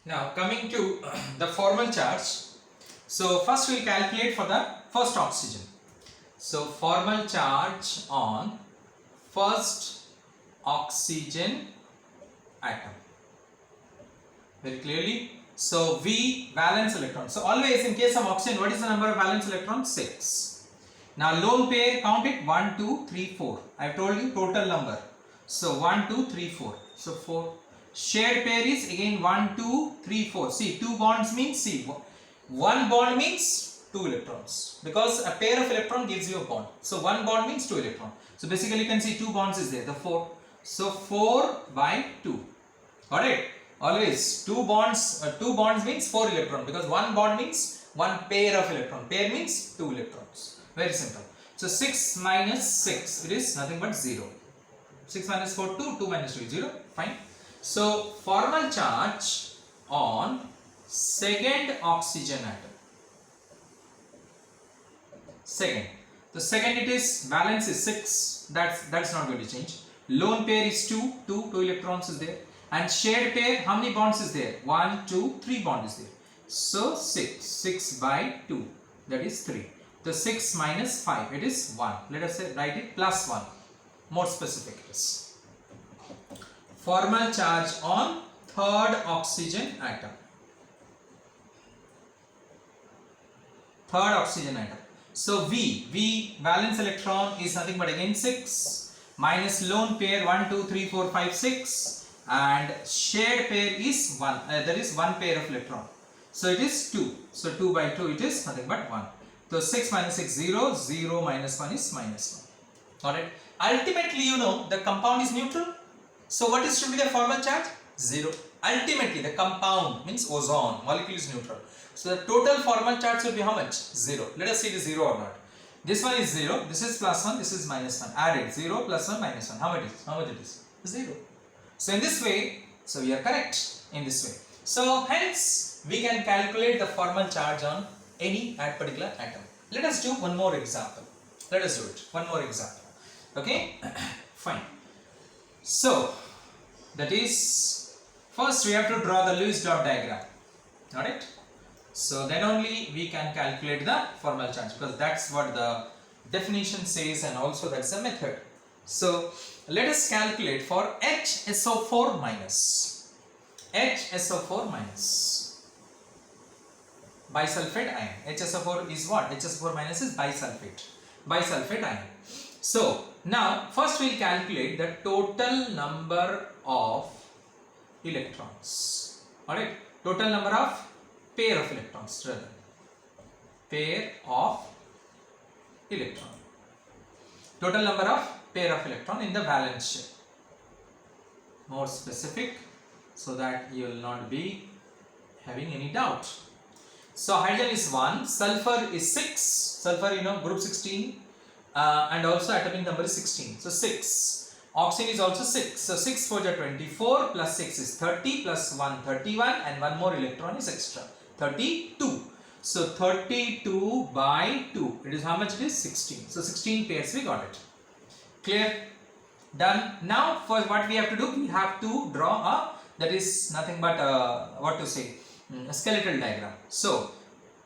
Now coming to the formal charge. So first we will calculate for the first oxygen. So formal charge on first oxygen atom. Very clearly. So V valence electron. So always in case of oxygen, what is the number of valence electrons? 6. Now lone pair, count it 1, 2, 3, 4. I have told you total number. So 1, 2, 3, 4. So 4. Shared pair is again 1, 2, 3, 4. See, 2 bonds means, see, 1 bond means 2 electrons. Because a pair of electron gives you a bond. So 1 bond means 2 electrons. So basically you can see 2 bonds is there, the 4. So 4 by 2. Alright. Always 2 bonds means 4 electron, because 1 bond means 1 pair of electron. Pair means 2 electrons. Very simple. So 6 minus 6, it is nothing but 0. 6 minus 4, 2, 2 minus 2 is 0. Fine. So formal charge on second oxygen atom. Second. The second, it is valence is 6. That's not going to change. Lone pair is 2 electrons is there. And shared pair, how many bonds is there? 1, 2, 3 bonds is there. So 6 by 2, that is 3. The 6 minus 5, it is 1. Let us say, write it plus 1. More specific it is. Formal charge on third oxygen atom. Third oxygen atom. So V valence electron is nothing but again 6 minus lone pair 1, 2, 3, 4, 5, 6. And shared pair is 1, there is 1 pair of electron. So it is 2. So 2 by 2, it is nothing but 1. So 6 minus 6, 0, 0 minus 1 is minus 1. Alright. Ultimately, you know, the compound is neutral. So what is should be the formal charge? 0. Ultimately, the compound means ozone, molecule is neutral. So the total formal charge will be how much? 0. Let us see it is 0 or not. This one is 0, this is plus 1, this is minus 1. Add it. 0 plus 1 minus 1. How much it is? How much it is? 0. So in this way, so we are correct in this way. So hence we can calculate the formal charge on any particular atom. Let us do one more example. Let us do it. One more example. Okay? Fine. So that is, first we have to draw the Lewis dot diagram. Alright? So then only we can calculate the formal charge, because that's what the definition says, and also that's the method. So let us calculate for HSO4 minus. HSO4 minus bisulfate ion. HSO4 is what? HSO4 minus is bisulfate ion. So now first we will calculate the total number of electrons. Alright, total number of pair of electrons rather. Pair of electron. Total number of pair of electron in the valence shell. More specific, so that you will not be having any doubt. So hydrogen is 1, sulfur is 6, sulfur you know group 16, and also atomic number is 16. So 6. Oxygen is also 6. So 6 4 is 24, plus 6 is 30, plus 1 31, and one more electron is extra, 32. So 32 by 2, it is how much it is? 16. So 16 pairs we got it. Clear? Done. Now for what we have to do, we have to draw a, that is nothing but what to say, a skeletal diagram. So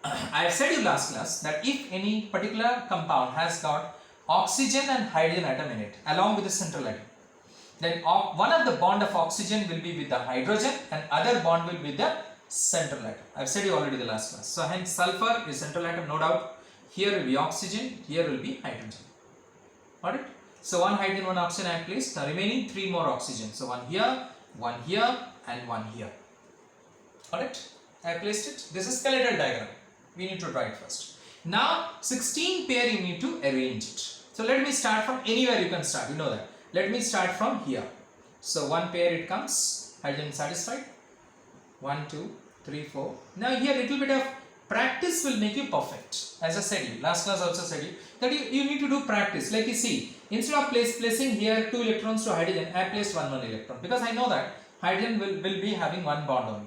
I have said you last class that if any particular compound has got oxygen and hydrogen atom in it along with the central atom, then one of the bond of oxygen will be with the hydrogen and other bond will be with the central atom. I have said you already the last class. So hence sulfur is central atom, no doubt. Here will be oxygen, here will be hydrogen. Alright. So one hydrogen, one oxygen I have placed. The remaining 3 more oxygen. So one here, and one here. Alright. I have placed it. This is skeletal diagram. We need to draw it first. Now 16 pair you need to arrange it. So let me start from anywhere you can start. You know that. Let me start from here. So one pair it comes. Hydrogen satisfied. 1, 2, 3, 4. Now here little bit of practice will make you perfect. As I said you, last class also said you, that you need to do practice. Like you see, instead of placing here 2 electrons to hydrogen, I placed 1 electron. Because I know that hydrogen will be having 1 bond only.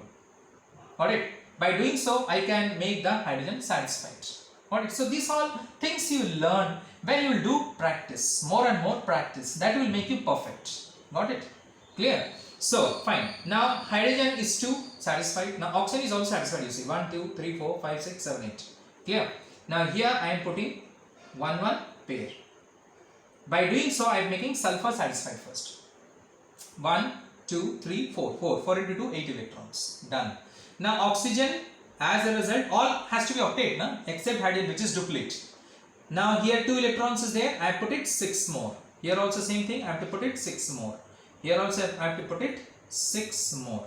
Alright. By doing so, I can make the hydrogen satisfied. Alright. So these all things you learn when you will do practice. More and more practice. That will make you perfect. Got it? Clear? So fine. Now hydrogen is 2 satisfied. Now oxygen is also satisfied. You see 1, 2, 3, 4, 5, 6, 7, 8. Clear? Now here I am putting 1, 1 pair. By doing so, I am making sulfur satisfied first. 1, 2, 3, 4. 4 into 2, 8 electrons. Done. Now oxygen, as a result, all has to be octet, no? Except hydrogen, which is duplicate. Now here 2 electrons is there. I have put it 6 more. Here also same thing. I have to put it 6 more. Here also I have to put it 6 more.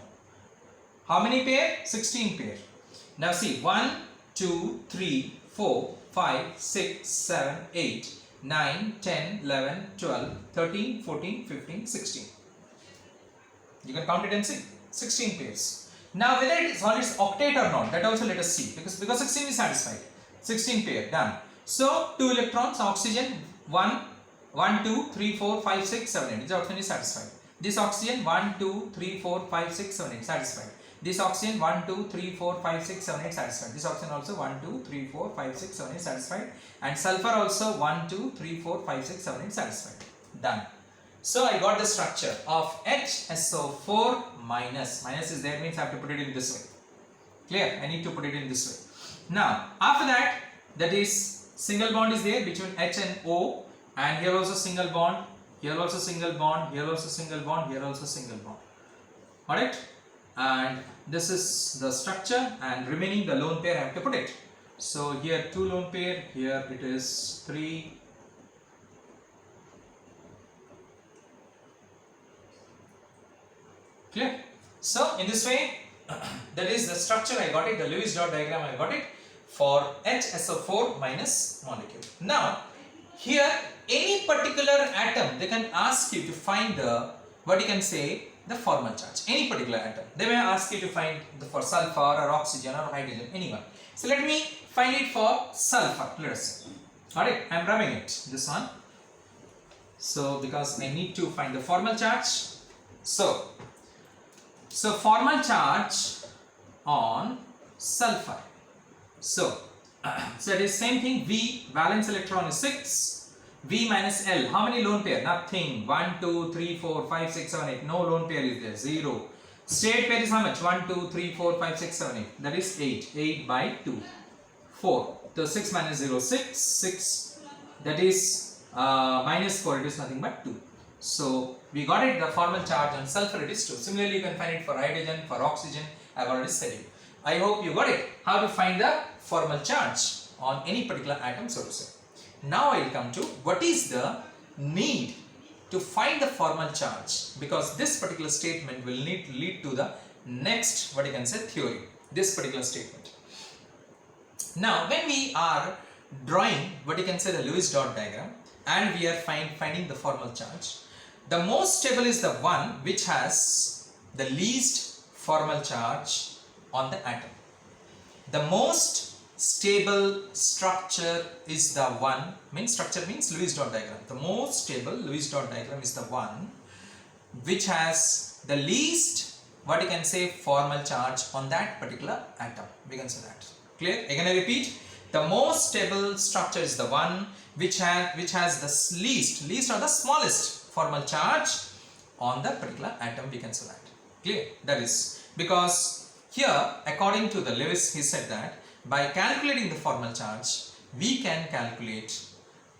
How many pair? 16 pair. Now see 1, 2, 3, 4, 5, 6, 7, 8, 9, 10, 11, 12, 13, 14, 15, 16. You can count it and see 16 pairs. Now whether it is solids octet or not, that also let us see, because 16 is satisfied. 16 pair done. So 2 electrons, oxygen 1, 2, 3, 4, 5, 6, 7, 8. This oxygen is satisfied. This oxygen 1, 2, 3, 4, 5, 6, 7, 8 satisfied. This oxygen 1, 2, 3, 4, 5, 6, 7, 8 satisfied. This oxygen also 1, 2, 3, 4, 5, 6, 7, 8 satisfied. And sulfur also 1, 2, 3, 4, 5, 6, 7, 8 satisfied. Done. So I got the structure of HSO4 minus. Minus is there, means I have to put it in this way. Clear? I need to put it in this way. Now after that is single bond is there between H and O, and here also single bond, here also single bond, here also single bond, here also single bond. Alright? And this is the structure, and remaining the lone pair I have to put it. So here 2 lone pair, here it is 3. Clear? So in this way, that is the structure I got it, the Lewis dot diagram I got it for HSO4 minus molecule. Now here any particular atom, they can ask you to find the, what you can say, the formal charge. Any particular atom, they may ask you to find the, for sulfur or oxygen or hydrogen, anyone. So let me find it for sulfur, let us say. Alright, I am rubbing it, this one. So because I need to find the formal charge. So formal charge on sulfur. So it is same thing. V valence electron is 6. V minus L. How many lone pair? Nothing. 1, 2, 3, 4, 5, 6, 7, 8. No lone pair is there. 0. State pair is how much? 1, 2, 3, 4, 5, 6, 7, 8. That is 8. 8 by 2. 4. So 6 minus 0, 6. 6. That is minus 4. It is nothing but 2. So we got it, the formal charge on sulfur it is 2. Similarly, you can find it for hydrogen, for oxygen. I have already said it. I hope you got it. How to find the formal charge on any particular atom, so to say. Now I will come to what is the need to find the formal charge, because this particular statement will need to lead to the next, what you can say, theory. This particular statement. Now when we are drawing, what you can say, the Lewis dot diagram, and we are finding the formal charge, the most stable is the one which has the least formal charge on the atom. The most stable structure is the one, structure means Lewis dot diagram. The most stable Lewis dot diagram is the one which has the least, what you can say, formal charge on that particular atom. We can say that. Clear? Again I repeat, the most stable structure is the one which has the least or the smallest formal charge on the particular atom. We can say that. Clear? That is because here, according to the Lewis, he said that by calculating the formal charge, we can calculate,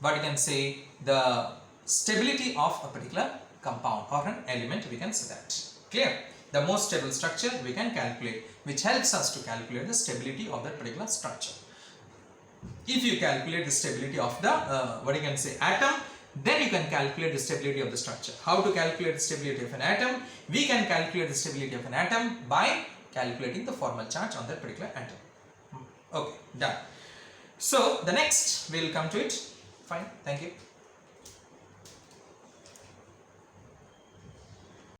what you can say, the stability of a particular compound or an element. We can say that. Clear? The most stable structure we can calculate, which helps us to calculate the stability of that particular structure. If you calculate the stability of the what you can say, atom, then you can calculate the stability of the structure. How to calculate the stability of an atom? We can calculate the stability of an atom by calculating the formal charge on that particular atom. Okay, done. So the next we will come to it. Fine, thank you.